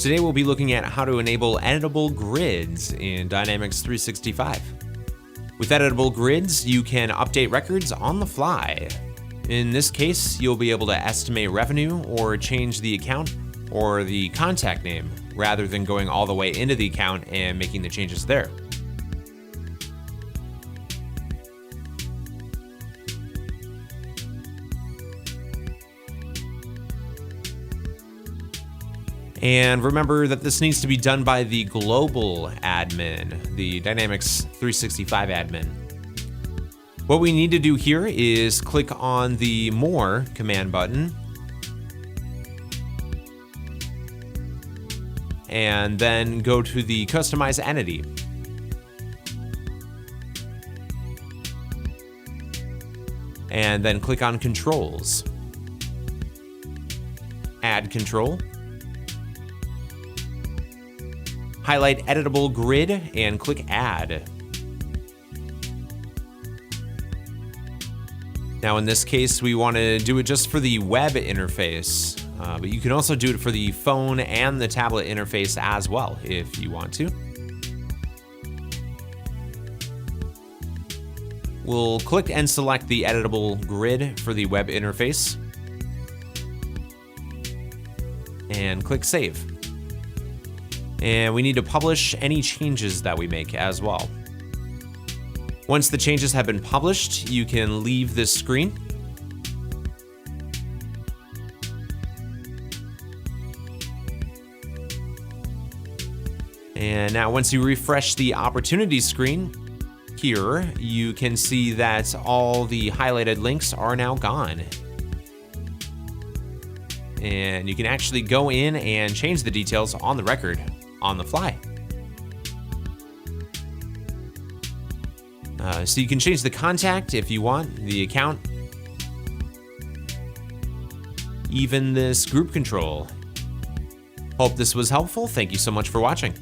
Today we'll be looking at how to enable editable grids in Dynamics 365. With editable grids, you can update records on the fly. In this case, you'll be able to estimate revenue or change the account or the contact name rather than going all the way into the account and making the changes there. And remember that this needs to be done by the global admin, the Dynamics 365 admin. What we need to do here is click on the More command button, and then go to the Customize Entity. And then click on Controls. Add control. Highlight Editable Grid and click Add. Now in this case, we want to do it just for the web interface, but you can also do it for the phone and the tablet interface as well if you want to. We'll click and select the editable grid for the web interface and click Save. And we need to publish any changes that we make as well. Once the changes have been published, you can leave this screen. And now once you refresh the opportunity screen, here you can see that all the highlighted links are now gone. And you can actually go in and change the details on the record on the fly. So you can change the contact if you want, the account, even this group control. Hope this was helpful. Thank you so much for watching.